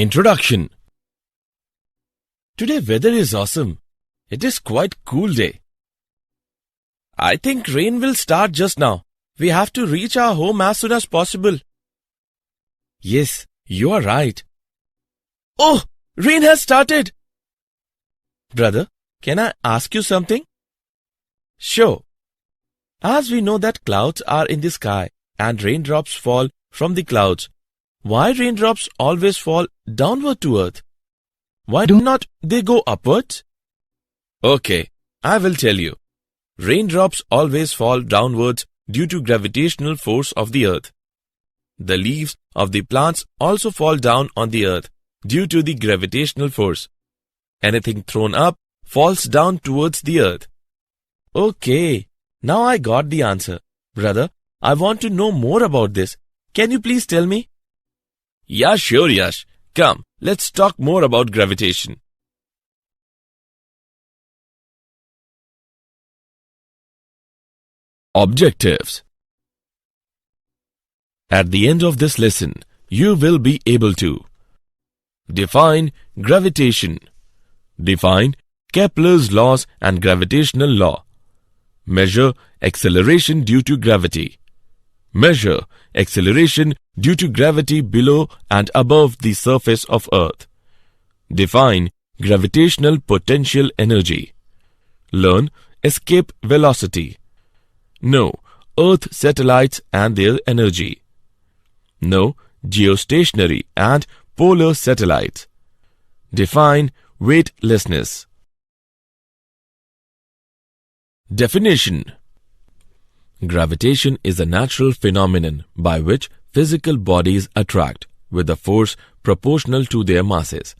Introduction. Today weather is awesome. It is quite cool day. I think rain will start just now. We have to reach our home as soon as possible. Yes, you are right. Oh, rain has started. Brother, can I ask you something? Sure. As we know that clouds are in the sky and raindrops fall from the clouds, why raindrops always fall downward to earth? Why do not they go upwards? Okay, I will tell you. Raindrops always fall downwards due to gravitational force of the earth. The leaves of the plants also fall down on the earth due to the gravitational force. Anything thrown up falls down towards the earth. Okay, now I got the answer. Brother, I want to know more about this. Can you please tell me? Yeah, sure, Yash. Come, let's talk more about gravitation. Objectives. At the end of this lesson, you will be able to define gravitation, define Kepler's laws and gravitational law, measure acceleration due to gravity, measure acceleration due to gravity below and above the surface of Earth, define gravitational potential energy, learn escape velocity, know Earth satellites and their energy, know geostationary and polar satellites, define weightlessness. Definition. Gravitation is a natural phenomenon by which physical bodies attract with a force proportional to their masses.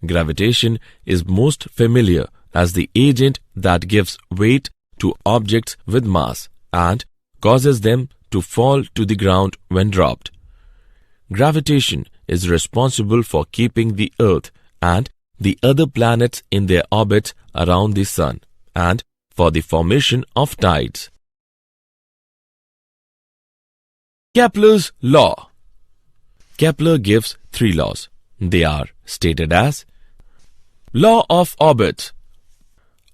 Gravitation is most familiar as the agent that gives weight to objects with mass and causes them to fall to the ground when dropped. Gravitation is responsible for keeping the Earth and the other planets in their orbits around the Sun and for the formation of tides. Kepler's law. Kepler gives three laws. They are stated as: Law of orbits.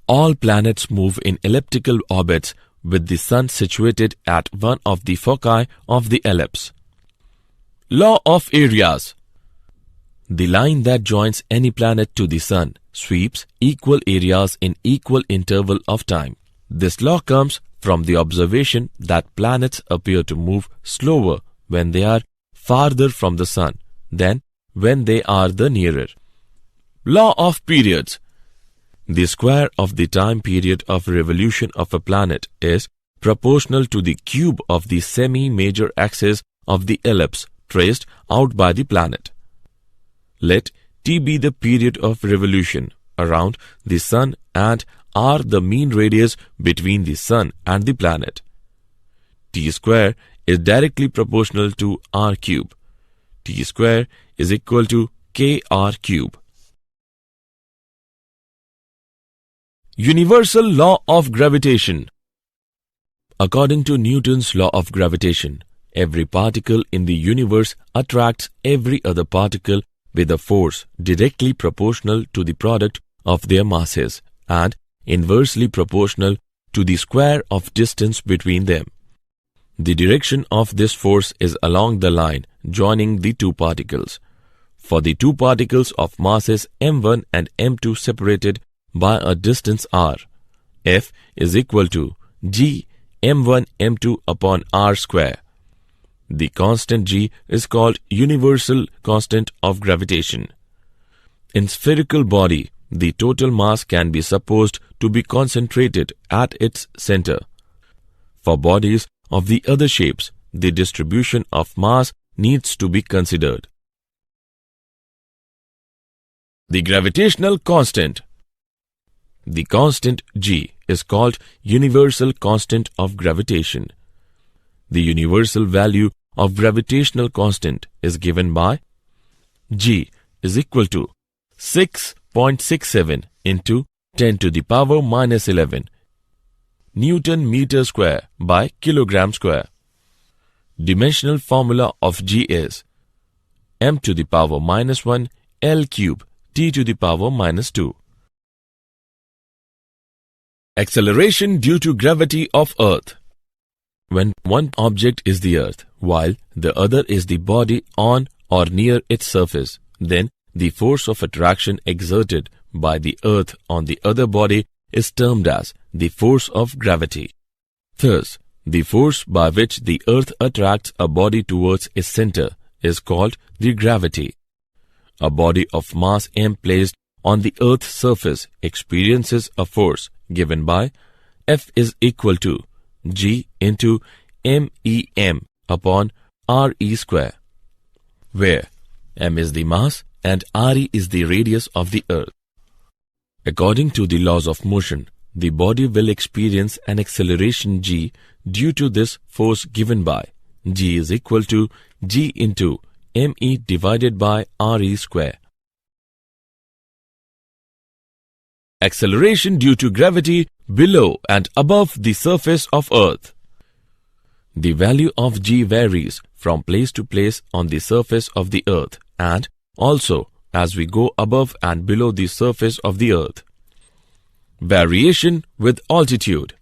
All planets move in elliptical orbits with the Sun situated at one of the foci of the ellipse. Law of areas. The line that joins any planet to the Sun sweeps equal areas in equal interval of time. This law comes from the observation that planets appear to move slower when they are farther from the Sun than when they are the nearer. Law of periods. The square of the time period of revolution of a planet is proportional to the cube of the semi-major axis of the ellipse traced out by the planet. Let t be the period of revolution around the Sun and r the mean radius between the Sun and the planet. T square is directly proportional to r cube. T square is equal to kr cube. Universal law of gravitation. According to Newton's law of gravitation, every particle in the universe attracts every other particle with a force directly proportional to the product of their masses and inversely proportional to the square of distance between them. The direction of this force is along the line joining the two particles. For the two particles of masses m1 and m2 separated by a distance r, F is equal to g m1 m2 upon r square. The constant g is called universal constant of gravitation. In spherical body, the total mass can be supposed to be concentrated at its center. For bodies of the other shapes, the distribution of mass needs to be considered. The gravitational constant. The constant g is called universal constant of gravitation. The universal value of gravitational constant is given by g is equal to 6.67 into 10 to the power minus 11 Newton meter square by kilogram square. Dimensional formula of g is m to the power minus 1 L cube t to the power minus 2. Acceleration due to gravity of Earth. When one object is the Earth, while the other is the body on or near its surface, then the force of attraction exerted by the Earth on the other body is termed as the force of gravity. Thus, the force by which the Earth attracts a body towards its center is called the gravity. A body of mass m placed on the Earth's surface experiences a force given by F is equal to G into MEM upon RE square, where m is the mass and RE is the radius of the Earth. According to the laws of motion, the body will experience an acceleration g due to this force given by G is equal to G into ME divided by RE square. Acceleration due to gravity below and above the surface of Earth. The value of g varies from place to place on the surface of the Earth and also as we go above and below the surface of the Earth. Variation with altitude.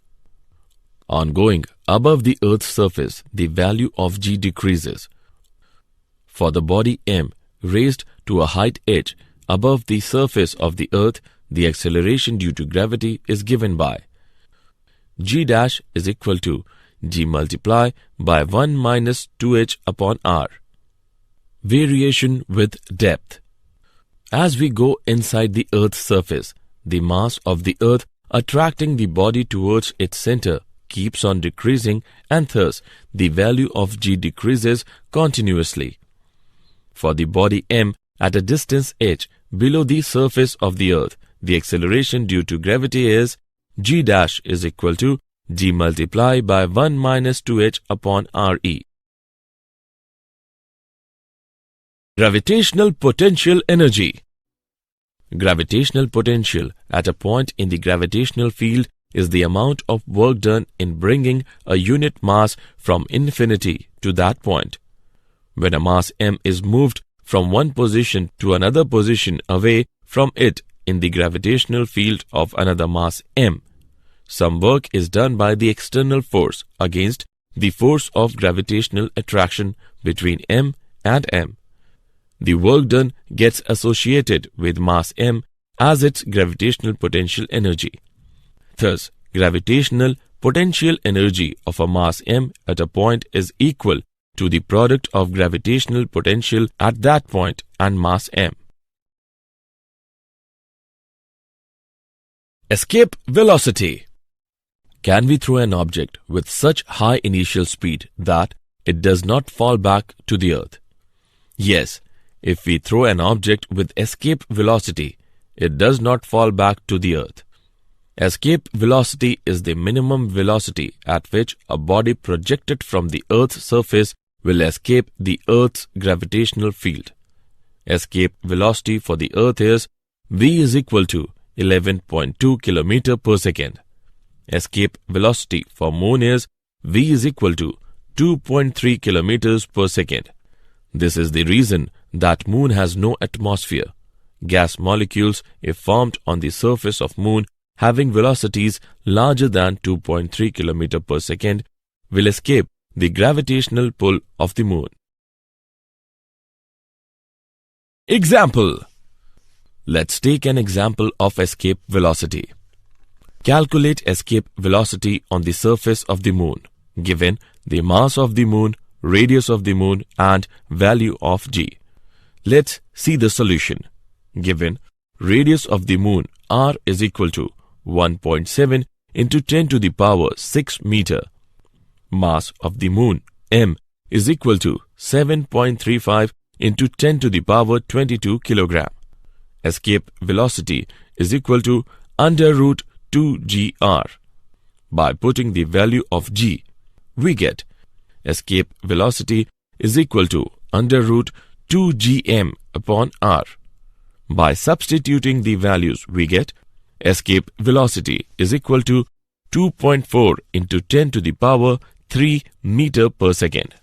On going above the Earth's surface, the value of g decreases. For the body m raised to a height h above the surface of the Earth, the acceleration due to gravity is given by g dash is equal to g multiply by 1 minus 2h upon r. Variation with depth. As we go inside the Earth's surface, the mass of the Earth attracting the body towards its center keeps on decreasing and thus the value of g decreases continuously. For the body m at a distance h below the surface of the Earth, the acceleration due to gravity is g dash is equal to g multiply by 1 minus 2h upon re. Gravitational potential energy. Gravitational potential at a point in the gravitational field is the amount of work done in bringing a unit mass from infinity to that point. When a mass m is moved from one position to another position away from it in the gravitational field of another mass m, some work is done by the external force against the force of gravitational attraction between m and m. The work done gets associated with mass m as its gravitational potential energy. Thus, gravitational potential energy of a mass m at a point is equal to the product of gravitational potential at that point and mass m. Escape velocity. Can we throw an object with such high initial speed that it does not fall back to the Earth? Yes, if we throw an object with escape velocity, it does not fall back to the Earth. Escape velocity is the minimum velocity at which a body projected from the Earth's surface will escape the Earth's gravitational field. Escape velocity for the Earth is v is equal to 11.2 km per second. Escape velocity for Moon is v is equal to 2.3 km per second. This is the reason that Moon has no atmosphere. Gas molecules, if formed on the surface of Moon having velocities larger than 2.3 km per second, will escape the gravitational pull of the Moon. Example. Let's take an example of escape velocity. Calculate escape velocity on the surface of the Moon, given the mass of the Moon, radius of the Moon and value of g. Let's see the solution. Given radius of the Moon r is equal to 1.7 into 10 to the power 6 meter. Mass of the Moon m is equal to 7.35 into 10 to the power 22 kilogram. Escape velocity is equal to under root 2gr. By putting the value of g, we get escape velocity is equal to under root 2gm upon r. By substituting the values, we get escape velocity is equal to 2.4 into 10 to the power 3 meter per second.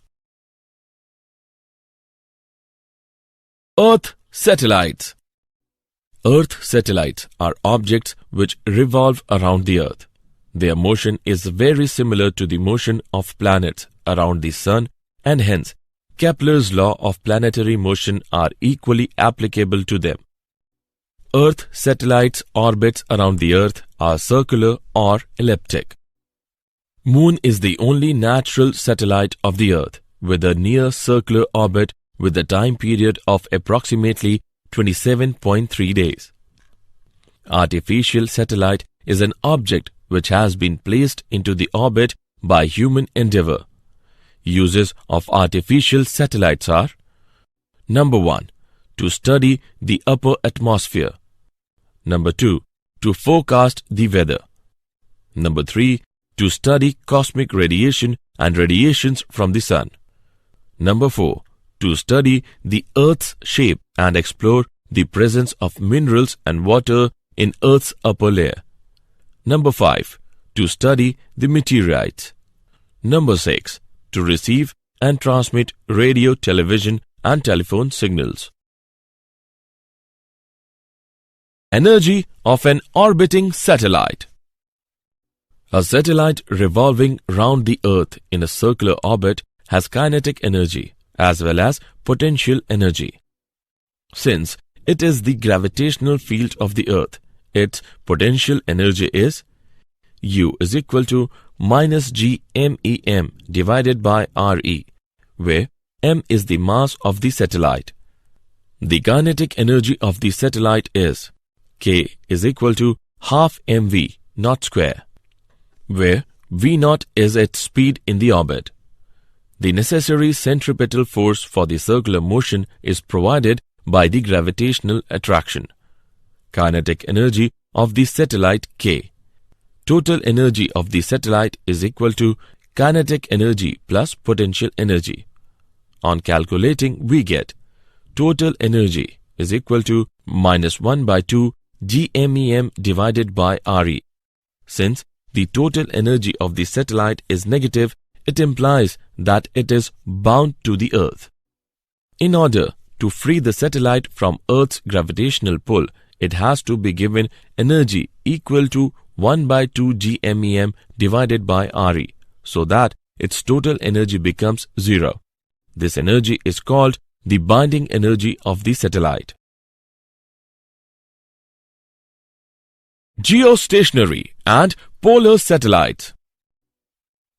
Earth satellites. Earth satellites are objects which revolve around the Earth. Their motion is very similar to the motion of planets around the Sun, and hence Kepler's law of planetary motion are equally applicable to them. Earth satellites' orbits around the Earth are circular or elliptic. Moon is the only natural satellite of the Earth with a near circular orbit with a time period of approximately 27.3 days. Artificial satellite is an object which has been placed into the orbit by human endeavor. Uses of artificial satellites are: Number 1. To study the upper atmosphere. Number 2. To forecast the weather. Number 3. To study cosmic radiation and radiations from the Sun. Number 4. To study the Earth's shape and explore the presence of minerals and water in Earth's upper layer. Number 5. To study the meteorites. Number 6. To receive and transmit radio, television, and telephone signals. Energy of an orbiting satellite. A satellite revolving round the Earth in a circular orbit has kinetic energy as well as potential energy. Since it is the gravitational field of the Earth, its potential energy is U is equal to minus g_MEM divided by RE, where M is the mass of the satellite. The kinetic energy of the satellite is K is equal to half mv naught square, where v naught is its speed in the orbit. The necessary centripetal force for the circular motion is provided by the gravitational attraction. Kinetic energy of the satellite K. Total energy of the satellite is equal to kinetic energy plus potential energy. On calculating, we get total energy is equal to minus 1/2 g_MEM divided by RE. Since the total energy of the satellite is negative, it implies that it is bound to the Earth. In order to free the satellite from Earth's gravitational pull, it has to be given energy equal to 1/2 g_MEM divided by RE, so that its total energy becomes 0. This energy is called the binding energy of the satellite. Geostationary and polar satellites.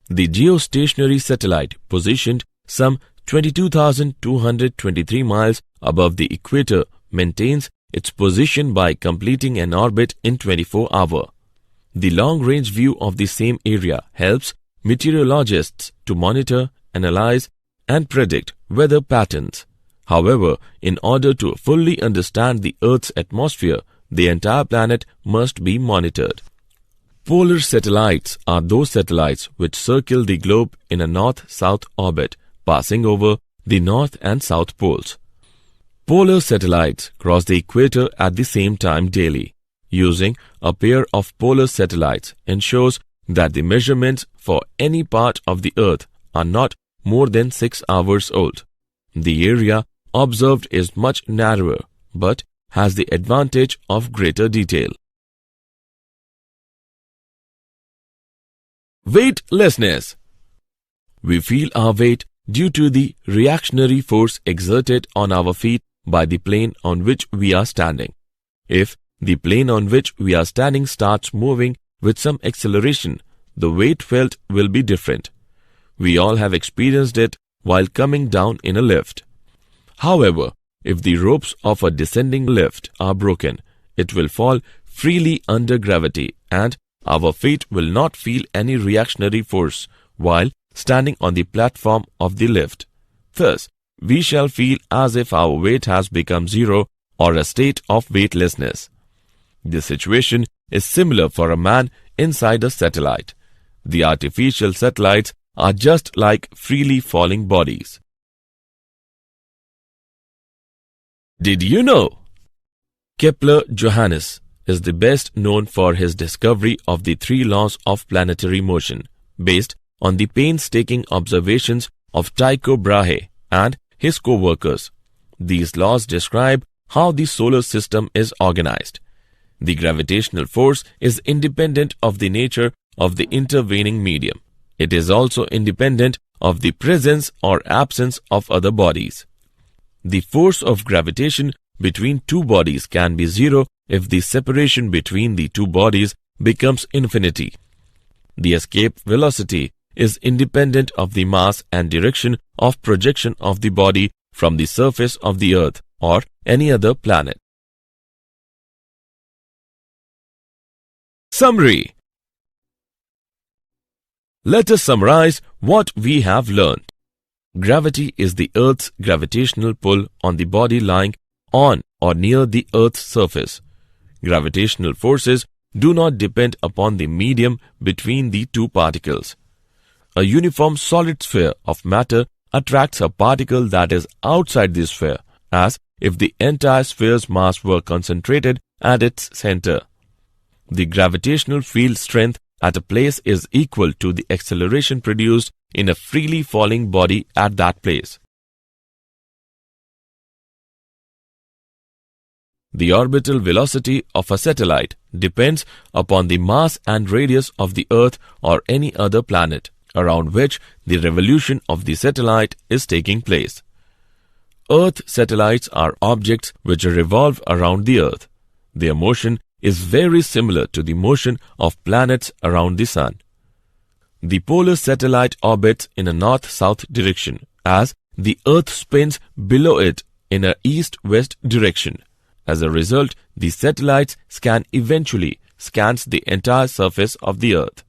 The geostationary satellite, positioned some 22,223 miles above the equator, maintains its position by completing an orbit in 24 hours. The long-range view of the same area helps meteorologists to monitor, analyze, and predict weather patterns. However, in order to fully understand the Earth's atmosphere, the entire planet must be monitored. Polar satellites are those satellites which circle the globe in a north-south orbit, passing over the north and south poles. Polar satellites cross the equator at the same time daily. Using a pair of polar satellites ensures that the measurements for any part of the Earth are not more than 6 hours old. The area observed is much narrower, but has the advantage of greater detail. Weightlessness. We feel our weight due to the reactionary force exerted on our feet by the plane on which we are standing. If the plane on which we are standing starts moving with some acceleration, the weight felt will be different. We all have experienced it while coming down in a lift. However, if the ropes of a descending lift are broken, it will fall freely under gravity and our feet will not feel any reactionary force while standing on the platform of the lift. Thus, we shall feel as if our weight has become zero or a state of weightlessness. This situation is similar for a man inside a satellite. The artificial satellites are just like freely falling bodies. Did you know? Kepler Johannes is the best known for his discovery of the 3 laws of planetary motion, based on the painstaking observations of Tycho Brahe and his co-workers. These laws describe how the solar system is organized. The gravitational force is independent of the nature of the intervening medium. It is also independent of the presence or absence of other bodies. The force of gravitation between two bodies can be zero if the separation between the two bodies becomes infinity. The escape velocity is independent of the mass and direction of projection of the body from the surface of the Earth or any other planet. Summary. Let us summarize what we have learned. Gravity is the Earth's gravitational pull on the body lying on or near the Earth's surface. Gravitational forces do not depend upon the medium between the two particles. A uniform solid sphere of matter attracts a particle that is outside the sphere, as if the entire sphere's mass were concentrated at its center. The gravitational field strength at a place is equal to the acceleration produced in a freely falling body at that place. The orbital velocity of a satellite depends upon the mass and radius of the Earth or any other planet around which the revolution of the satellite is taking place. Earth satellites are objects which revolve around the Earth. Their motion is very similar to the motion of planets around the Sun. The polar satellite orbits in a north-south direction, as the Earth spins below it in a east-west direction. As a result, the satellite's scan eventually scans the entire surface of the Earth.